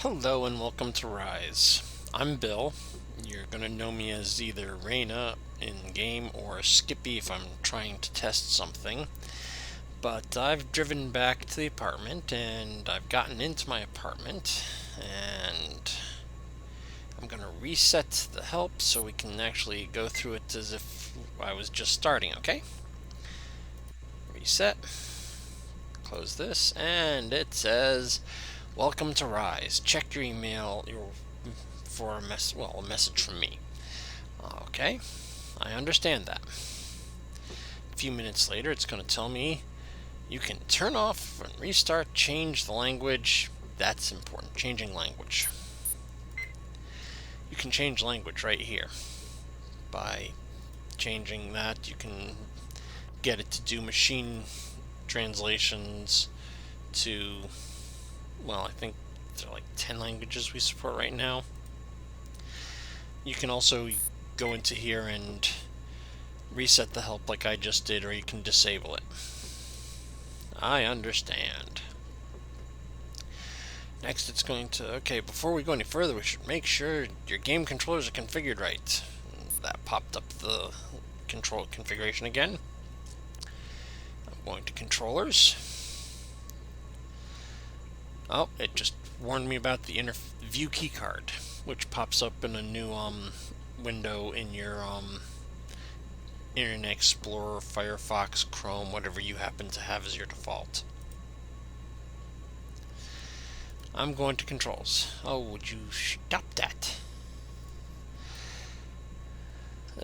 Hello and welcome to Rise. I'm Bill. You're going to know me as either Reyna in game or Skippy if I'm trying to test something. But I've driven back to the apartment and I've gotten into my apartment and I'm going to reset the help so we can actually go through it as if I was just starting, okay? Reset. Close this and it says, "Welcome to Rise. Check your email for a message from me." Okay, I understand that. A few minutes later, it's going to tell me you can turn off and restart, change the language. That's important, changing language. You can change language right here. By changing that, you can get it to do machine translations to, well, I think there are like 10 languages we support right now. You can also go into here and reset the help like I just did, or you can disable it. I understand. Next it's going to, okay, before we go any further, we should make sure your game controllers are configured right. That popped up the control configuration again. I'm going to controllers. Oh, it just warned me about the view keycard, which pops up in a new window in your Internet Explorer, Firefox, Chrome, whatever you happen to have as your default. I'm going to controls. Oh, would you stop that?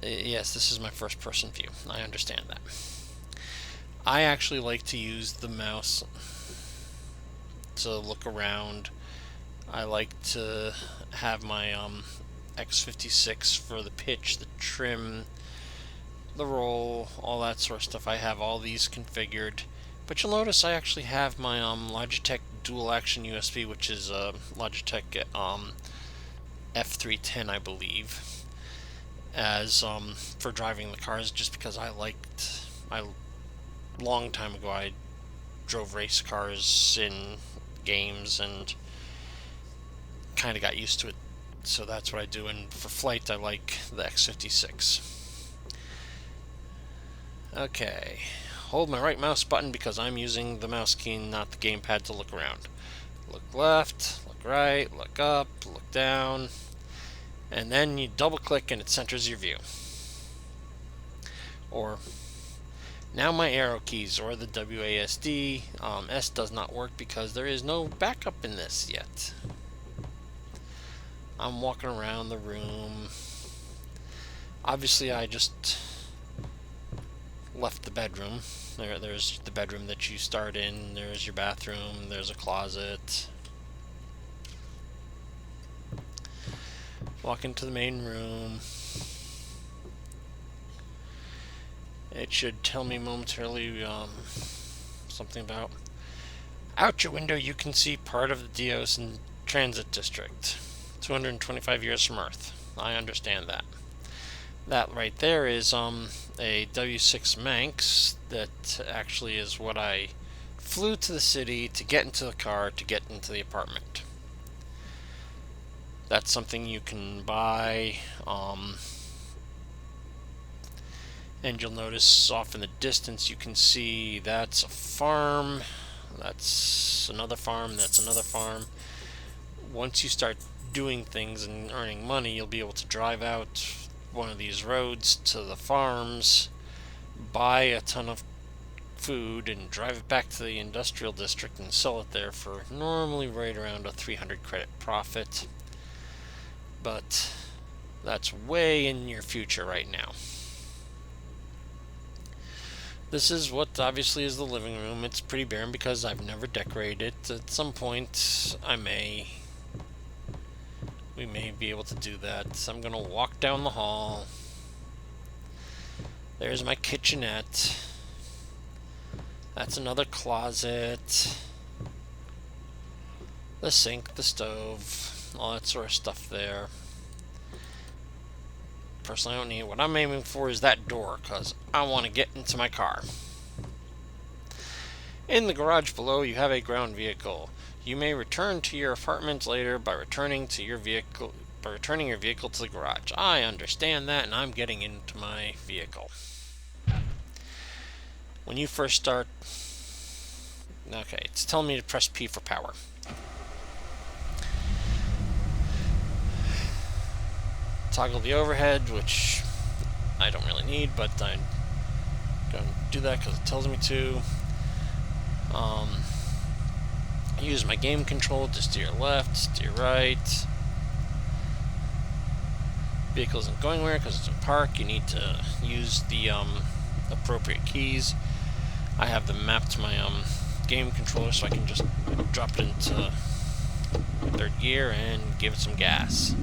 Yes, this is my first person view. I understand that. I actually like to use the mouse to look around. I like to have my X56 for the pitch, the trim, the roll, all that sort of stuff. I have all these configured, but you'll notice I actually have my Logitech dual action USB, which is Logitech F310, I believe, as for driving the cars, just because long time ago I drove race cars in games and kind of got used to it, so that's what I do. And for flight, I like the X56. Okay, hold my right mouse button because I'm using the mouse key, not the gamepad, to look around. Look left, look right, look up, look down, and then you double click and it centers your view. Or now my arrow keys, or the WASD. S does not work because there is no backup in this yet. I'm walking around the room. Obviously, I just left the bedroom. There's the bedroom that you start in. There's your bathroom. There's a closet. Walk into the main room. It should tell me momentarily something about, out your window you can see part of the Dios and Transit District, 225 years from Earth. I understand that. That right there is a W6 Manx that actually is what I flew to the city to get into the car to get into the apartment. That's something you can buy, and you'll notice off in the distance you can see that's a farm, that's another farm, that's another farm. Once you start doing things and earning money, you'll be able to drive out one of these roads to the farms, buy a ton of food, and drive it back to the industrial district and sell it there for normally right around a 300 credit profit. But that's way in your future right now. This is what obviously is the living room. It's pretty barren because I've never decorated it. At some point we may be able to do that. So I'm gonna walk down the hall. There's my kitchenette. That's another closet. The sink, the stove, all that sort of stuff there. Personally, I don't need it. What I'm aiming for is that door, because I want to get into my car. In the garage below, you have a ground vehicle. You may return to your apartment later by returning your vehicle to the garage. I understand that, and I'm getting into my vehicle. When you first start... Okay, it's telling me to press P for power. Toggle the overhead, which I don't really need, but I'm going to do that because it tells me to. Use my game control to steer left, steer right. Vehicle isn't going anywhere because it's in park. You need to use the appropriate keys. I have them mapped to my game controller, so I can just drop it into third gear and give it some gas.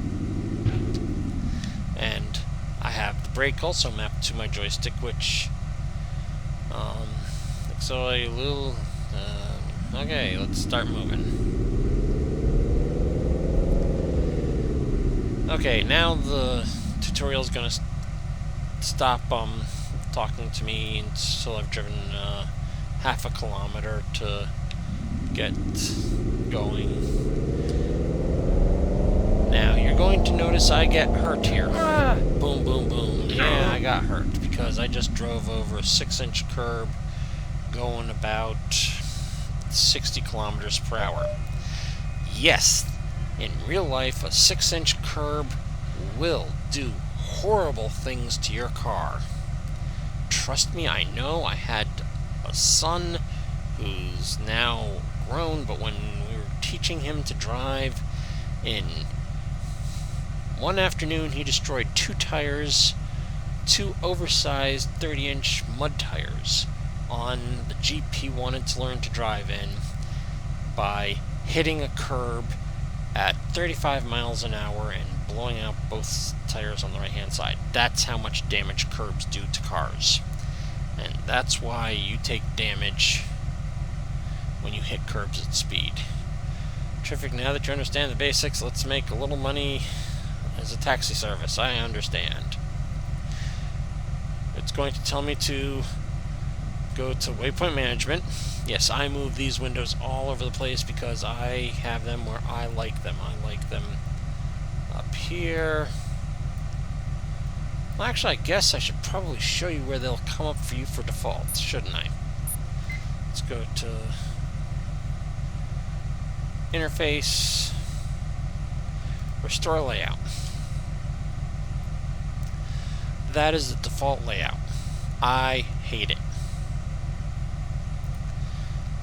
And I have the brake also mapped to my joystick, which so a little okay, let's start moving. Okay, now the tutorial is gonna stop talking to me until I've driven half a kilometer to get going. Now you're going to notice I get hurt here. Ah! Boom, boom, boom. Yeah, I got hurt because I just drove over a 6-inch curb going about 60 kilometers per hour. Yes, in real life, a 6-inch curb will do horrible things to your car. Trust me, I know. I had a son who's now grown, but when we were teaching him to drive, in one afternoon he destroyed 2 tires, 2 oversized 30-inch mud tires on the Jeep he wanted to learn to drive in by hitting a curb at 35 miles an hour and blowing out both tires on the right-hand side. That's how much damage curbs do to cars. And that's why you take damage when you hit curbs at speed. Terrific, now that you understand the basics, let's make a little money as a taxi service. I understand. It's going to tell me to go to waypoint management. Yes, I move these windows all over the place because I have them where I like them. I like them up here. Well, actually, I guess I should probably show you where they'll come up for you for default, shouldn't I? Let's go to interface, restore layout. That is the default layout. I hate it.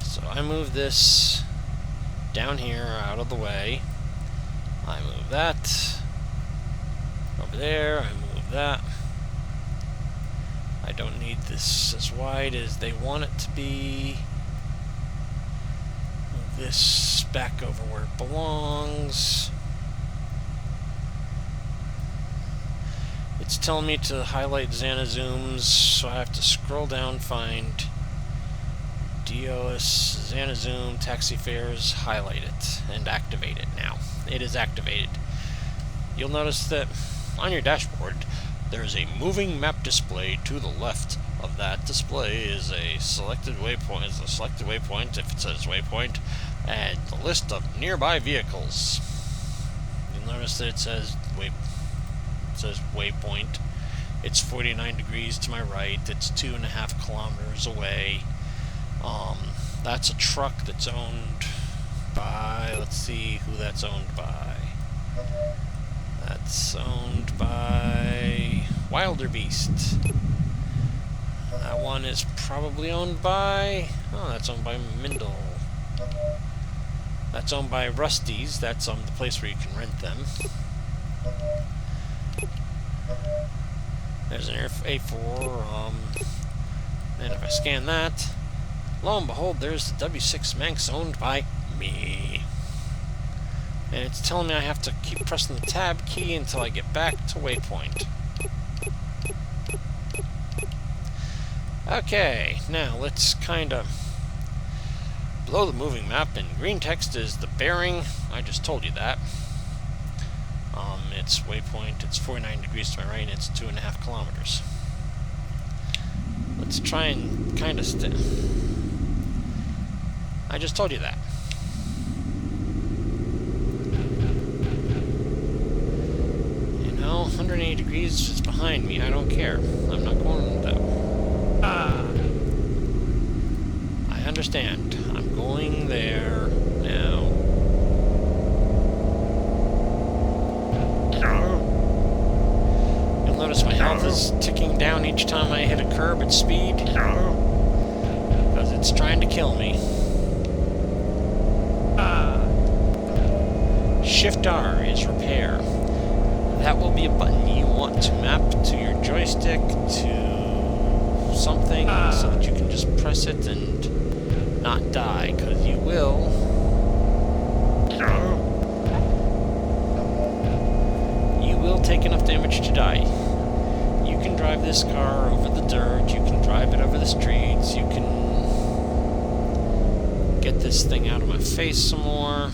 So I move this down here out of the way. I move that over there. I move that. I don't need this as wide as they want it to be. Move this back over where it belongs. It's telling me to highlight Xana zooms, so I have to scroll down, find DOS, Xana zoom, taxi fares, highlight it, and activate it now. It is activated. You'll notice that on your dashboard, there's a moving map display to the left of that display is a selected waypoint, if it says waypoint, and the list of nearby vehicles. You'll notice that it says waypoint. It's 49 degrees to my right. It's 2.5 kilometers away. That's a truck that's owned by, let's see who that's owned by. That's owned by Wilder Beast. That one is probably owned by, oh, that's owned by Mindle. That's owned by Rusty's. That's the place where you can rent them. There's an A4, and if I scan that, lo and behold, there's the W6 Manx owned by me. And it's telling me I have to keep pressing the tab key until I get back to waypoint. Okay, now let's kind of below the moving map in green text is the bearing. I just told you that. It's waypoint, it's 49 degrees to my right, and it's 2.5 kilometers. Let's try and kind of I just told you that. 180 degrees is behind me. I don't care. I'm not going though. I understand. I'm going there now. You'll notice my health is ticking down each time I hit a curb at speed. Because it's trying to kill me. Shift R is repair. That will be a button you want to map to your joystick to something so that you can just press it and not die, because you will. You will take enough damage to die. You can drive this car over the dirt, you can drive it over the streets, you can get this thing out of my face some more.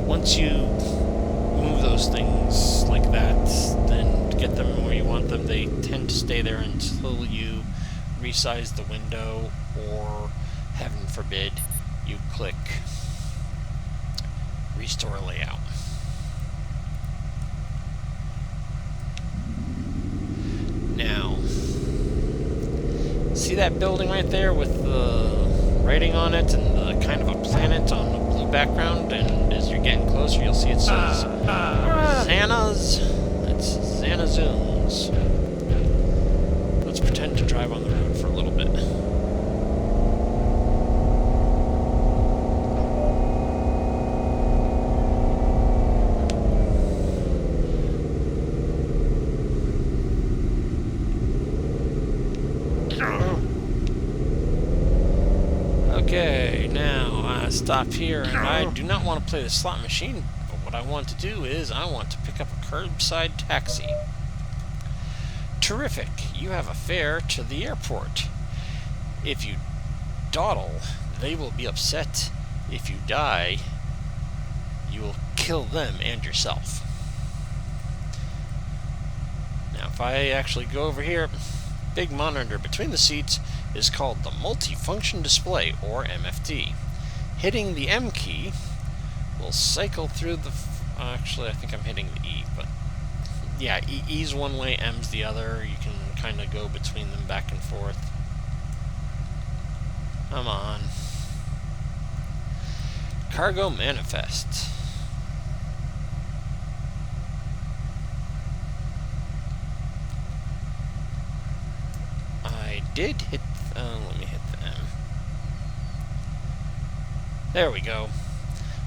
Once you move those things like that, then get them where you want them, they tend to stay there until you resize the window, or, heaven forbid, you click Restore Layout. Now, see that building right there with the writing on it and the kind of a planet on a blue background, and as you're getting closer you'll see it says Xana's. It's Xanazoons. Let's pretend to drive on the road for a little bit. Okay, now I stop here, and I do not want to play the slot machine, but what I want to do is I want to pick up a curbside taxi. Terrific, you have a fare to the airport. If you dawdle, they will be upset. If you die, you will kill them and yourself. Now if I actually go over here, big monitor between the seats is called the multifunction display, or MFD. Hitting the M key will cycle through the... actually, I think I'm hitting the E, but... yeah, E's one way, M's the other. You can kind of go between them back and forth. Come on. Cargo manifest. I did hit... let me hit the M. There we go.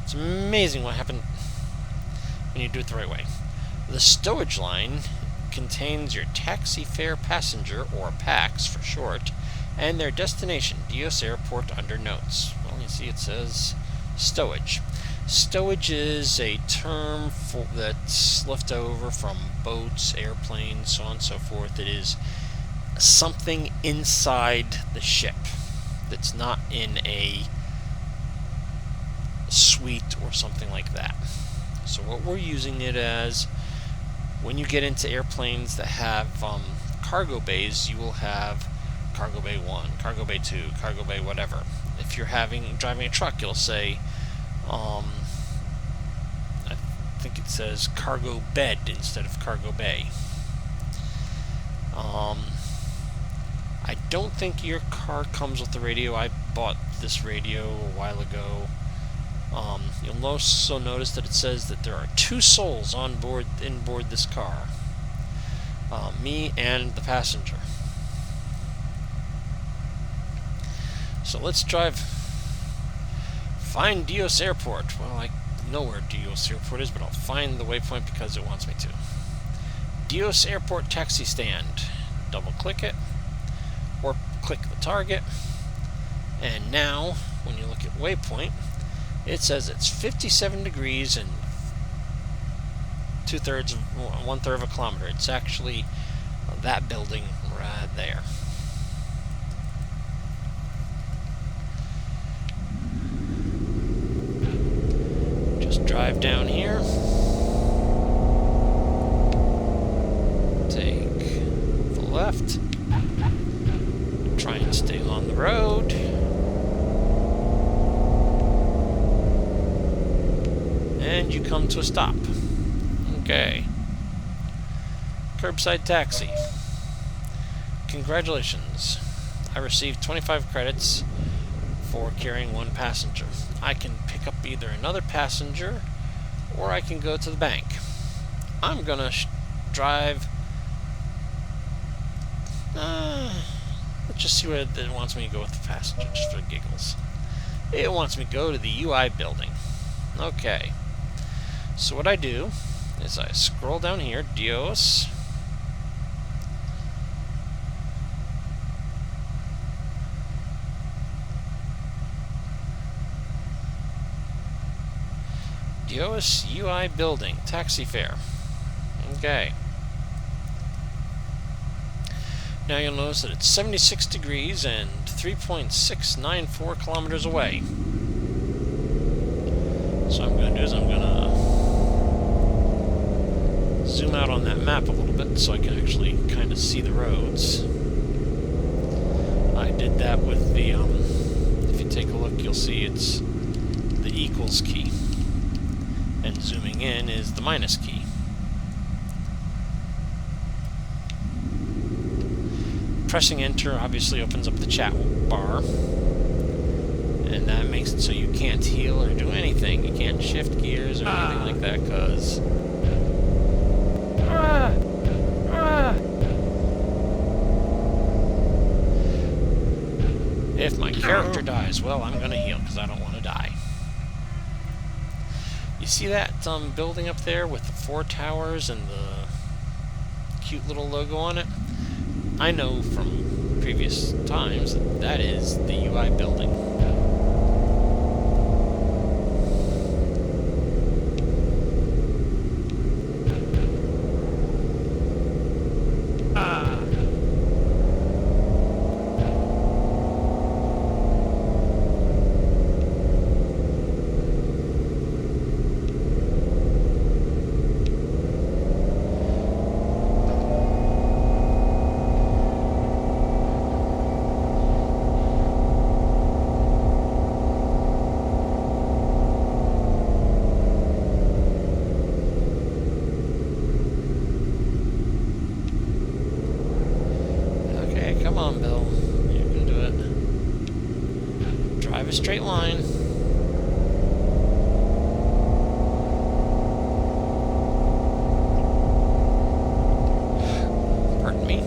It's amazing what happened when you do it the right way. The stowage line contains your taxi fare passenger, or PAX for short, and their destination, Dios Airport, under notes. Well, you see it says stowage. Stowage is a term that's left over from boats, airplanes, so on and so forth. It is something inside the ship that's not in a suite or something like that. So what we're using it as, when you get into airplanes that have cargo bays, you will have cargo bay 1, cargo bay 2, cargo bay whatever. If you're driving a truck, you'll say, I think it says cargo bed instead of cargo bay. I don't think your car comes with the radio. I bought this radio a while ago. You'll also notice that it says that there are 2 souls on board this car. Me and the passenger. So let's drive. Find Dios Airport. Well, I know where Dios Airport is, but I'll find the waypoint because it wants me to. Dios Airport taxi stand. Double click it, or click the target, and now when you look at waypoint, it says it's 57 degrees and 1/3 of a kilometer. It's actually that building right there. Just drive down here, take the left, try and stay on the road. and you come to a stop. Okay. Curbside taxi. Congratulations. I received 25 credits for carrying one passenger. I can pick up either another passenger or I can go to the bank. I'm gonna drive. Let's just see where it wants me to go with the passenger, just for giggles. It wants me to go to the UI building. Okay. So what I do is I scroll down here, Dios. Dios UI building, taxi fare. Okay. Now you'll notice that it's 76 degrees and 3.694 kilometers away. So what I'm going to do is I'm going to zoom out on that map a little bit so I can actually kind of see the roads. I did that with the, if you take a look, you'll see it's the equals key. And zooming in is the minus key. Pressing enter obviously opens up the chat bar, and that makes it so you can't heal or do anything. You can't shift gears or anything like that, because if my character dies, well, I'm gonna heal because I don't want to die. You see that building up there with the 4 towers and the cute little logo on it? I know from previous times that that is the UI building. Come on, Bill. You can do it. Drive a straight line. Pardon me.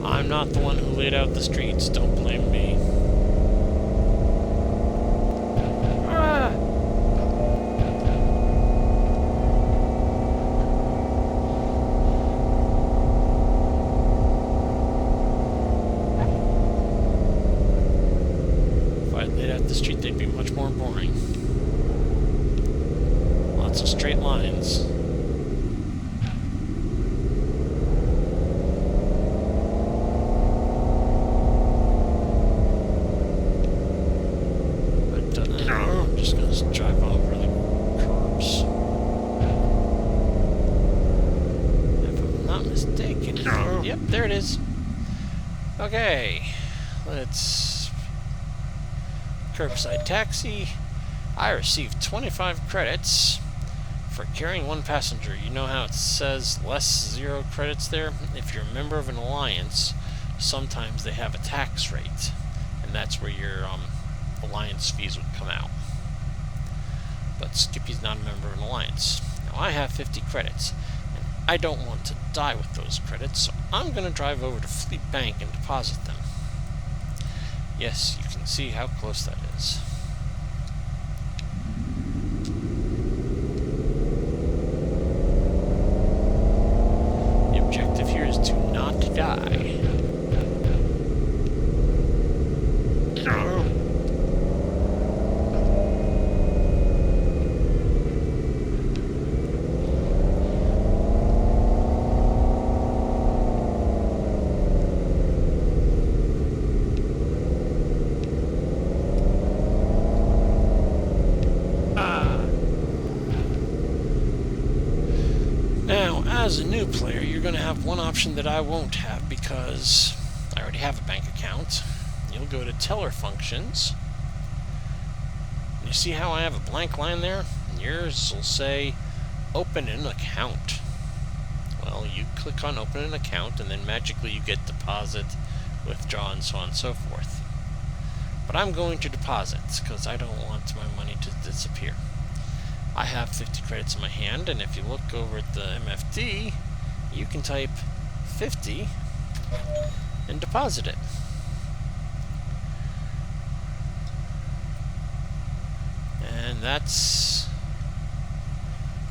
I'm not the one who laid out the streets. Don't blame me. If I laid out the street, they'd be much more boring. Lots of straight lines. I'm just going to drive over the curbs. If I'm not mistaken. Yep, there it is. Okay, let's... Curbside taxi. I received 25 credits for carrying one passenger. You know how it says less 0 credits there? If you're a member of an alliance, sometimes they have a tax rate. And that's where your alliance fees would come out. But Skippy's not a member of an alliance. Now I have 50 credits, and I don't want to die with those credits, so I'm going to drive over to Fleet Bank and deposit them. Yes, you can see how close that is. The objective here is to not die. as a new player, you're going to have one option that I won't have because I already have a bank account. You'll go to teller functions. You see how I have a blank line there? Yours will say open an account. Well, you click on open an account and then magically you get deposit, withdraw, and so on and so forth. But I'm going to deposit because I don't want my money to disappear. I have 50 credits in my hand, and if you look over at the MFD, you can type 50 and deposit it. And that's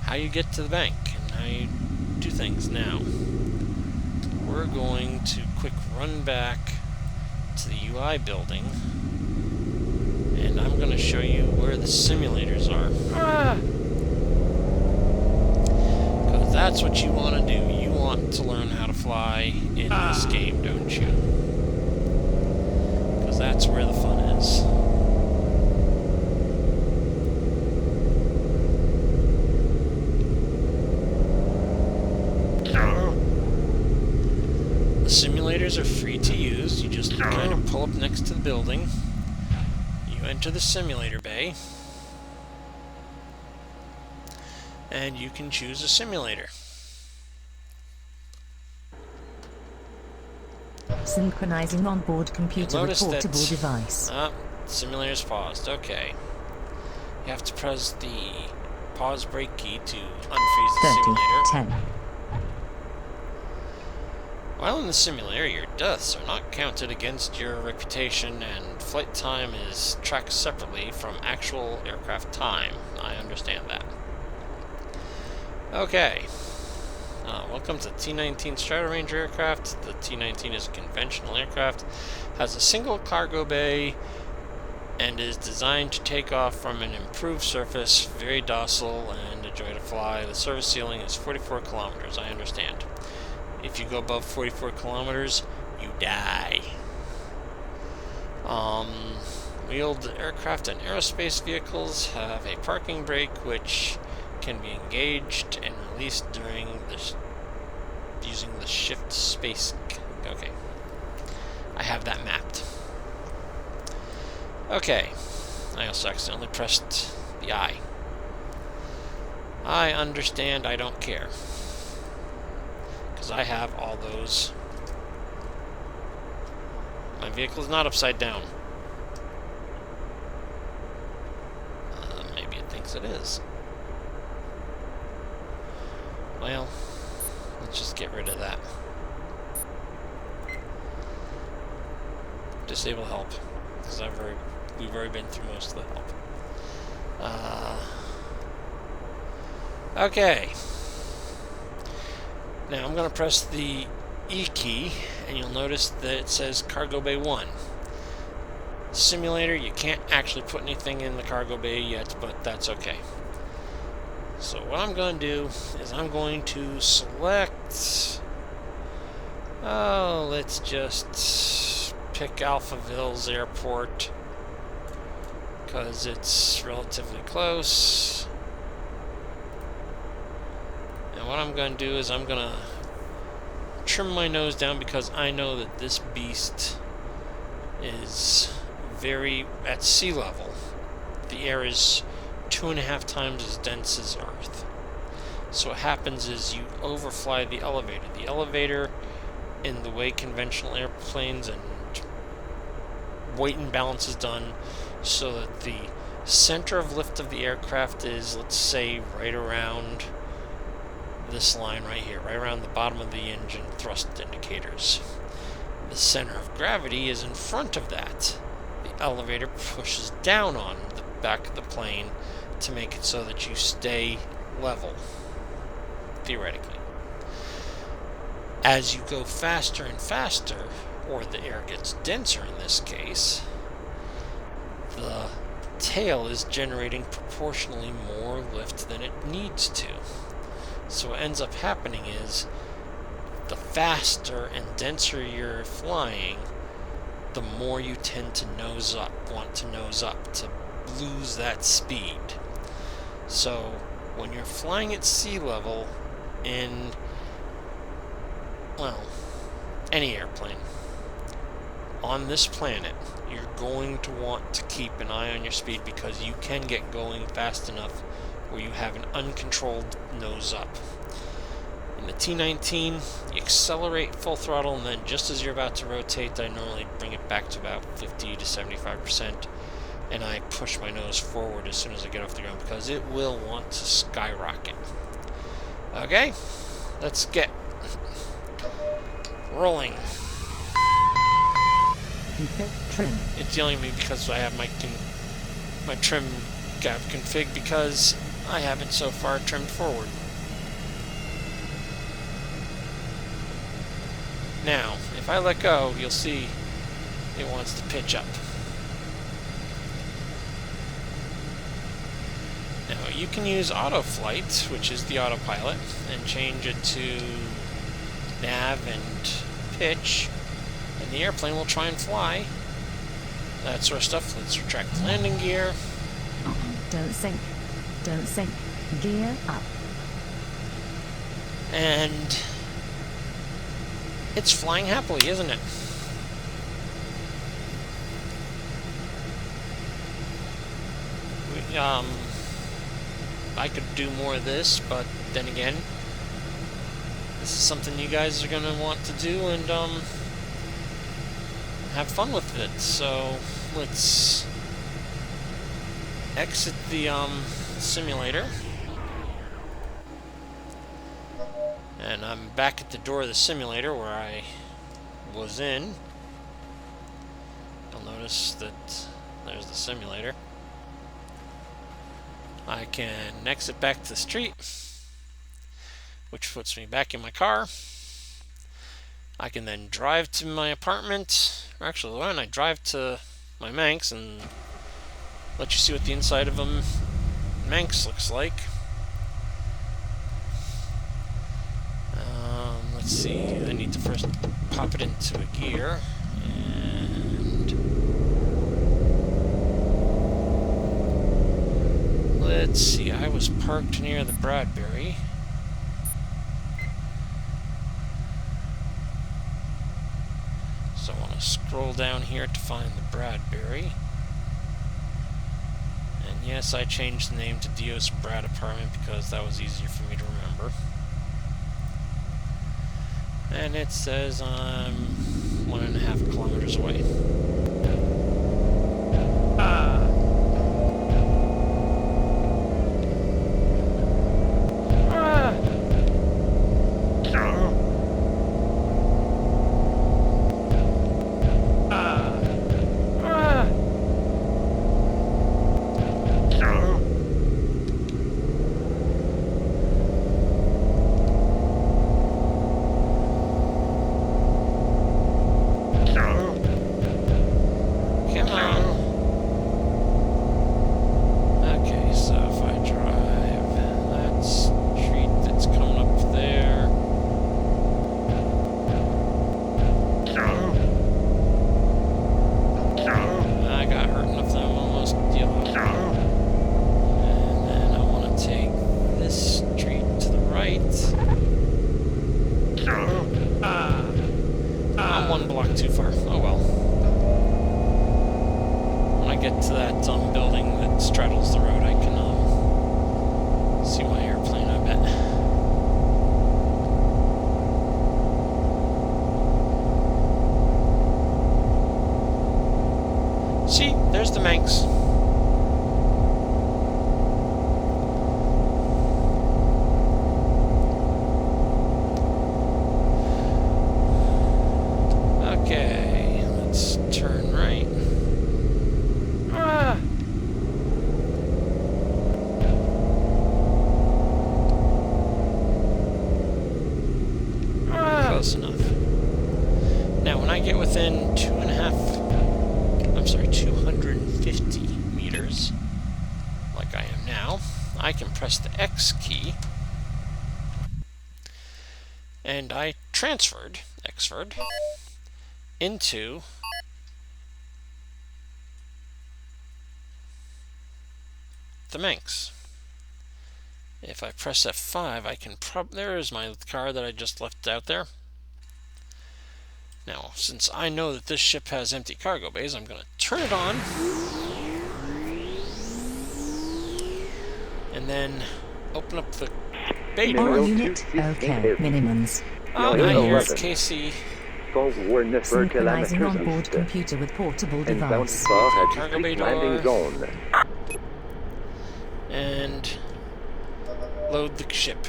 how you get to the bank and how you do things. Now, we're going to quick run back to the UI building, and I'm going to show you where the simulators are. Because that's what you want to do. You want to learn how to fly in this game, don't you? Because that's where the fun is. The simulators are free to use. You just kind of pull up next to the building. You enter the simulator bay, and you can choose a simulator. Synchronizing onboard computer with portable device. Simulator's paused. Okay. You have to press the pause break key to unfreeze the simulator. 10. While in the simulator, your deaths are not counted against your reputation, and flight time is tracked separately from actual aircraft time. I understand that. Okay. Welcome to the T-19 Stratoranger aircraft. The T-19 is a conventional aircraft, has a single cargo bay, and is designed to take off from an improved surface, very docile and a joy to fly. The service ceiling is 44 kilometers, I understand. If you go above 44 kilometers, you die. Wheeled aircraft and aerospace vehicles have a parking brake which can be engaged and released during using the shift space. Okay. I have that mapped. Okay. I also accidentally pressed the I. I understand, I don't care. Because I have all those. My vehicle is not upside down. Maybe it thinks it is. Well, let's just get rid of that. Disable help, because we've already been through most of the help. Okay. Now I'm going to press the E key, and you'll notice that it says Cargo Bay 1. Simulator, you can't actually put anything in the cargo bay yet, but that's okay. So what I'm going to do is I'm going to select... Oh, let's just pick Alphaville's airport, because it's relatively close. And what I'm going to do is I'm going to trim my nose down, because I know that this beast is very at sea level. The air is 2.5 times as dense as Earth. So what happens is you overfly the elevator. The elevator, in the way conventional airplanes and weight and balance is done, so that the center of lift of the aircraft is, let's say, right around this line right here, right around the bottom of the engine thrust indicators. The center of gravity is in front of that. The elevator pushes down on the back of the plane to make it so that you stay level, theoretically. As you go faster and faster, or the air gets denser in this case, the tail is generating proportionally more lift than it needs to. So what ends up happening is, the faster and denser you're flying, the more you tend to nose up, want to nose up, to lose that speed. So when you're flying at sea level in well, any airplane on this planet, you're going to want to keep an eye on your speed because you can get going fast enough where you have an uncontrolled nose up. In the T-19, you accelerate full throttle, and then just as you're about to rotate, I normally bring it back to about 50 to 75%, and I push my nose forward as soon as I get off the ground because it will want to skyrocket. Okay, let's get rolling. Trim. It's yelling at me because I have my trim gap config because I haven't so far trimmed forward. Now, if I let go, you'll see it wants to pitch up. Now, you can use auto flight, which is the autopilot, and change it to nav and pitch, and the airplane will try and fly. That sort of stuff. Let's retract the landing gear. Don't sink. Don't sink. Gear up. And it's flying happily, isn't it? I could do more of this, but then again, this is something you guys are going to want to do and have fun with it. So let's exit the simulator. And I'm back at the door of the simulator where I was in. You'll notice that there's the simulator. I can exit back to the street, which puts me back in my car. I can then drive to my apartment. Or actually, why don't I drive to my Manx and let you see what the inside of a Manx looks like. Let's see, I need to first pop it into a gear, and let's see, I was parked near the Bradbury. So I want to scroll down here to find the Bradbury. And yes, I changed the name to Dios Brad Apartment because that was easier for me to remember. And it says I'm 1.5 kilometers away. I'm one block too far. Oh well. When I get to that building that straddles the road, I can see my airplane, I bet. See, there's the Manx. Okay, let's turn right. Close enough. Now, when I get within 250 meters, like I am now, I can press the X key, and I transferred into the Manx. If I press F5, I can there's my car that I just left out there. Now, since I know that this ship has empty cargo bays, I'm going to turn it on. And then open up the bay door. All unit, okay, minimums. Oh, and here's Casey. Synchronizing onboard computer with portable device. Cargo bay door. And load the ship.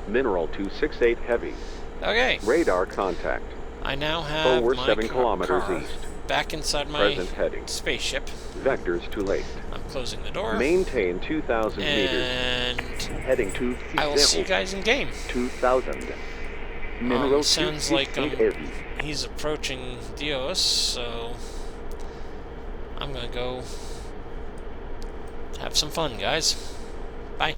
Mineral 268 heavy. Okay. Radar contact. I now have Forward my 7 kilometers car east. back inside my Present heading. spaceship. Vectors to late. I'm closing the door. Maintain 2,000 meters. And Heading to I will see you guys in game. 2,000. Mineral Sounds like 268 heavy. he's approaching Dios, so I'm gonna go have some fun, guys. Bye.